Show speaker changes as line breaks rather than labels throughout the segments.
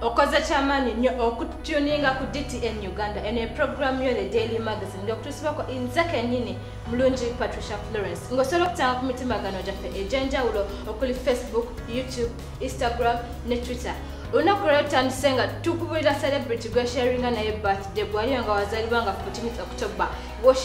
okoza kyamaanyi nnyo okutuninga ku DTN Uganda ene program yo le Daily Magazine ndokutusibako inze kennyini mulungi Patricia Florence ngosobola okutanga ku mitimbagano gyaffe egy'enjawulo okuli Facebook, YouTube, Instagram ne Twitter. Olunaku lwero tutandise nga tukubulira celebrity gwe sharinga naye birthday bwaliyo nga wazalibwa nga 14 October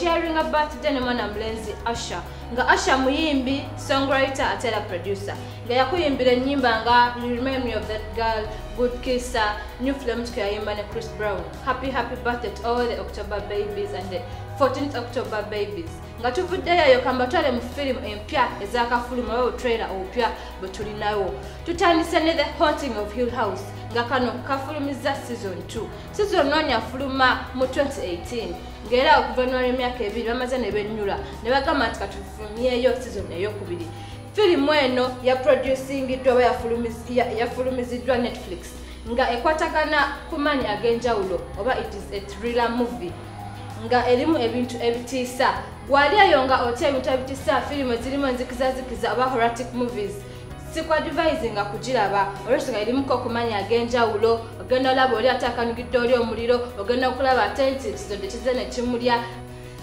sharinga birthday ne mwana mulenzi Asha nga Asha muyimbi, songwriter atela producer nga yakuyimbira ennyimba nga You Remind Me of That Girl, Good Kisser, new film tukayimba ne Chris Brown. Happy birthday to all the October babies and the 14th October babies. Nga tuvuddeyo kamba twale mu film empya ezakafuluma oba trailer opya bwe tulinawo. Tutandise ne The Haunting of Hill House nga kano kafulumiza season 2. Season 1 yafuluma mu 2018. Ngera okuvanwa emyaka ebiri bamaze ne bennyula ne bagamba nti katufulumyeyo season eyokubiri. Filimu eno ya producingiddwa oba yafulumiziddwa Netflix nga ekwatagana ku manyi ag'enjawulo oba it is a thriller movie nga erimu ebintu ebitiisa gwaliyo nga otya ebintu ebitiisa filimu ezirimu enzikizazikiza oba horrific movies sikwadvising nga kugiraba olwekyo nga erimuko ku manyi ag'enjawulo ogenda olaba oli ate akanugidde oli omuliro ogenda okulaba ate nti ekizodde kize ne kimulya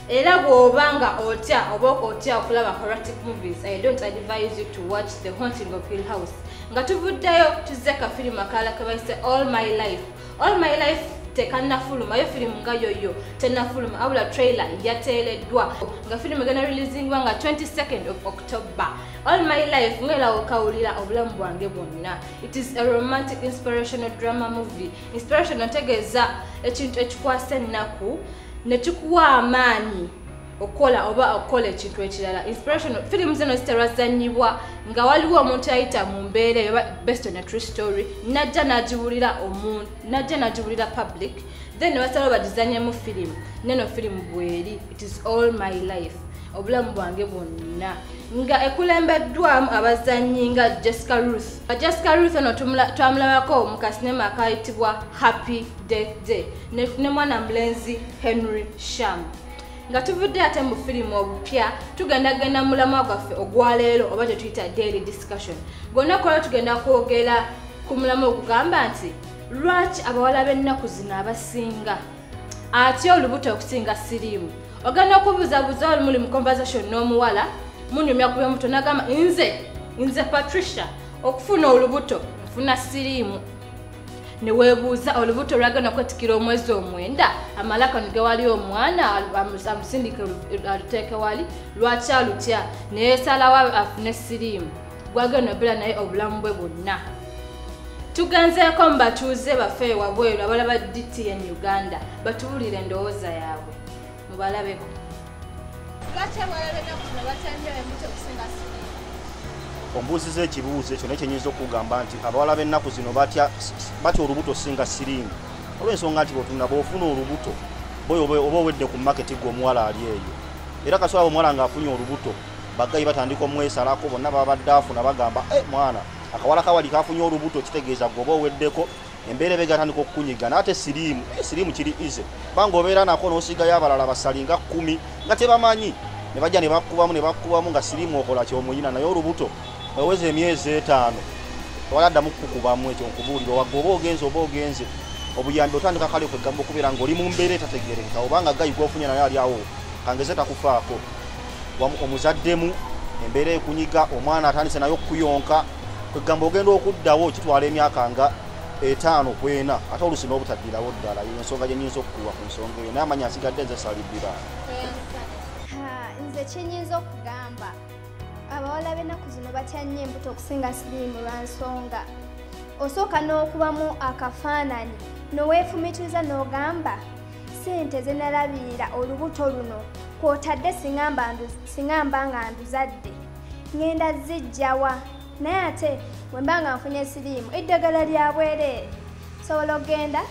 era bw'obanga otya okulaba horrific movies, I don't advise you to watch The Haunting of Hill House. Nga tuvuddeyo tuzze ka filimu akala ke bayise All My Life. All My Life tekannafuluma yo filimu nga yoyo tennafuluma abula trailer yateeleddwa nga filimu egenda releasingwa nga 22nd of October. All My Life ngera okawulira obulamu bwange bwonna. It is a romantic inspirational drama movie. Inspirational tegeeza ekintu ekikwasa ennaku nekikuwa amaanyi okola ekintu ekirala. Inspirational film zino ziterwazanyibwa nga waliwo omuntu ayita mu mbeera eba based on a true story najja nagiwulira public then basalawo bagizanyemu film neno film bweri. It is All My Life obulamu bwange bwonna nga ekulembeddwamu abazannyi nga Jessica Ruth ono twamulabako mu kasinema akayitibwa Happy Death Day ne mwana mulenzi Henry Sham. Nga tuvudde ate mu filimu obupya tugenda mulamwa gwaffe ogwaleero oba tuyita daily discussion. Gonna kola tugenda kwogera ku mulamwa okugamba nti lwaki abawala b'ennaku zino abasinga atya olubuto okusinga siriimu. Ogenda okubuuzabuuza oli muli mu conversation n'omuwala munyumya ku by'omuto n'agamba nze Patricia okufuna olubuto nfuna siriimu. Ne weebuuza olubuto lwagenda okwetikira omwezi 9 amalaka nige wali omwana amusindike aluteeke wali lwaki alutya neesalawo afune siriimu gwagenda obeera naye obulamu bwe bwonna. Tugenzeeko mu batuuze baffe wabweru abalaba DTN Uganda batuwulire endowooza yaabwe mubalabeko. Lwaki abawala b'ennaku zino batandika embuto okusinga siriimu?
Ombuuziza ekibuuzo ekyo naye kyenyinza okugamba nti abawala b'ennaku zino batya olubuto singa siriimu olw'ensonga nti bwotunda bw'ofuna olubuto oba owedde ku maketi gw'omuwala ali eyo era kasoola omuwala ng'afunye olubuto bagayi batandika omwesalako bonna baba badde afuna bagamba mwana akawala kawali kafunye olubuto kitegeeza gwe oba oweddeko embeera ebe gatandika okukunyigana ate siriimu kiri ize kubanga obeera nako n'osigayo abalala basali nga 10 nga tebamanyi ne bajja ne bakkubamu nga siriimu okola ky'omuyina naye olubuto oweze emyezi 5 waladdamu kukubamu ekyo nkubuulira wagge oba ogenze obuyambi otandika kale kwegamba okubeera ng'oli mu mbeera etategeerekeka obanga gayi gw'ofunye naye ali awo kangeze takufaako omuzaddemu embeera ekunyiga omwana atandise naye okuyonka kwegamba ogenda okuddawo kitwala emyaka nga 5 kwena ate olusi n'obutaddirawo ddala ensonga gye nnyinza okukuwa ku nsonga eyo naye amanyi asigadde nze salibbira.
Nze kyenyinza okugamba abawala b'ennaku zino batya nnyo embuto okusinga siriimu lwa nsonga osooka n'okubamu akafaananyi noweefumitiza n'ogamba ssente ze nalabirira olubuto luno kw'otadde singamba nga nduzadde ngenda zijjawa naye ate bwe mba nga nfunye siriimu eddagala lya bwereere sobola okgenda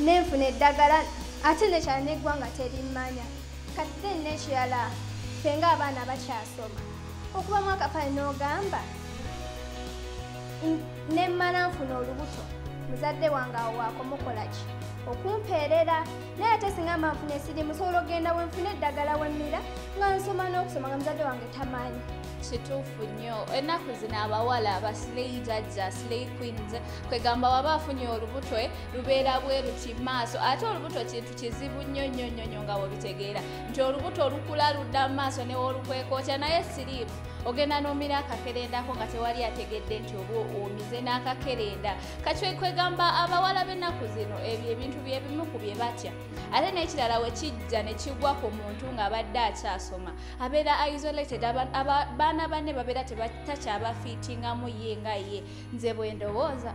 nenfuna eddagala ate nekyala neggwanga terimmanya kati nekirala ffe ng'abaana bakyasoma okubamu akafaananyi n'ogamba nemmala nfuna olubuto muzadde wange awo waakomukola ki okumpeerera naye ate singa manfuna esirimu sobola ogenda wenfuna eddagala wemmira nga nsoma n'okusoma nga muzadde wange tamanyi
kituufu nnyo ennaku zino abawala abasileyi jajja sileyi queens kwegamba waba afunye olubuto lubeera bwe luti maaso ate olubuto kintu kizibu nnyo nga webitegeera nti olubuto olukula ludda mu maaso ne wolukwekookya naye siriimu ogenda n'omira akakerendako nga tewali ategedde nti oba omize n'akakerenda kwegamba abawala b'ennaku zino ebyo ebintu byebimu ku bye batya ate n'ekirala we kijja ne kigwa ku muntu ng'abadde akyasoma abeera isolated baana banne babeera takyabafiitingamu ye nga ye nze bwe ndowooza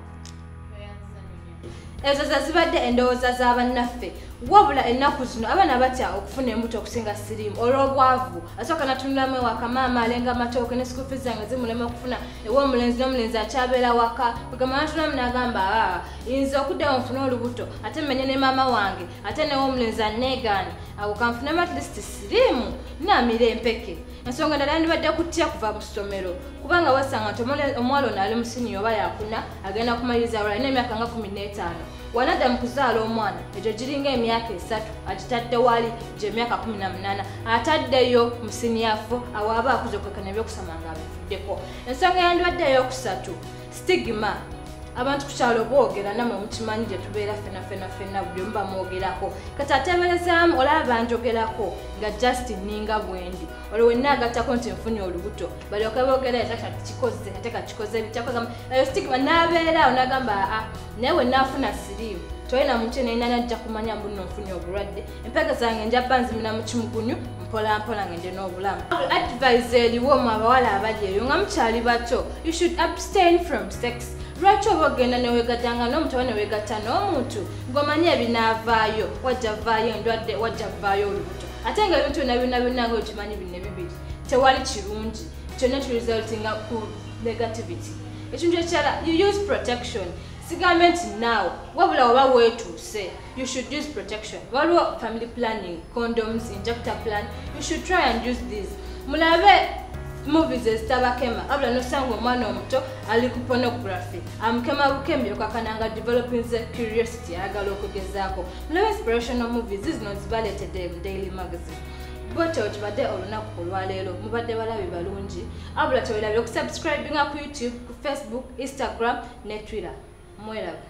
ezo zazibadde endowooza z'abannaffe wabula ennaku zino abaana batya okufuna embuto okusinga siriimu olw'obwavu asooka natunulamu ewaka maama alenga amatooke ne school fees zange zimulema okufuna ew'omulenzi n'omulenzi akyabeera waka kwegamba natulamu n'agamba yinza okuddawo nfune olubuto ate mmenye ne maama wange ate n'ew'omulenzi anneegaane awo kanfunemu at least siriimu naamira empeke ensonga endala yandibadde kutya kuva mu ssomero kubanga wasanga nti omwala ono ali musiniya oba yakuna agenda kumaliriza awala alina emyaka nga 15 wanadda mu kuzaala omwana egyo giringa emyaka 3 agitadde wali gy'emyaka 18 ataddeyo musiniyafo awo aba akuze okwekana ebyokusoma nga abifuddeko ensonga yandibadde eyokusatu stigma abantu ku kyalo boogera namwe mukimanyi gye tubeera ffenna buli omu bamwogerako kati ateeberezaamu olaba banjogerako nga Justin ninga bwendi olwo wenna agattako nti nfunye olubuto balyoke boogera kikoze ate kakikoze bityakogamba eyo stigma n'abeeraawo n'agamba naye wenna afuna siriimu tolina muntu yenna najja kumanya mbuno nfunye obulwadde empega zange njabba nzimira mu kimugunyu mpolampola ngende n'obulamu advise eriwo mu abawala abali eyo nga mukyali bato you should abstain from sex lwaki oba ogenda newegattanga n'omuntu oba newegatta n'omuntu ng'omanye ebinaavaayo wajja vaayo endwadde wajja vaayo olubuto ate nga ebintu byonna nga okimanyi binne bibiri tewali kirungi kyonna kiresultinga ku negativity ekintu ekirala you use protection sigambe nti naawe wabula oba weetuuse you should use protection waliwo family planning condoms injector plan you should try and use these mulabe movies ezitabakema abula nosanga omwana omuto ali ku pornography amukema bukembi okakananga developing curiosity ayagala okugezaako mulabe inspirational movies zino zibaleetedde mu Daily Magazine bwetyo kibadde olunaku olwaleero mubadde balabi balungi abula tewerabire okusubscribinga ku YouTube ku Facebook Instagram ne Twitter mwerabe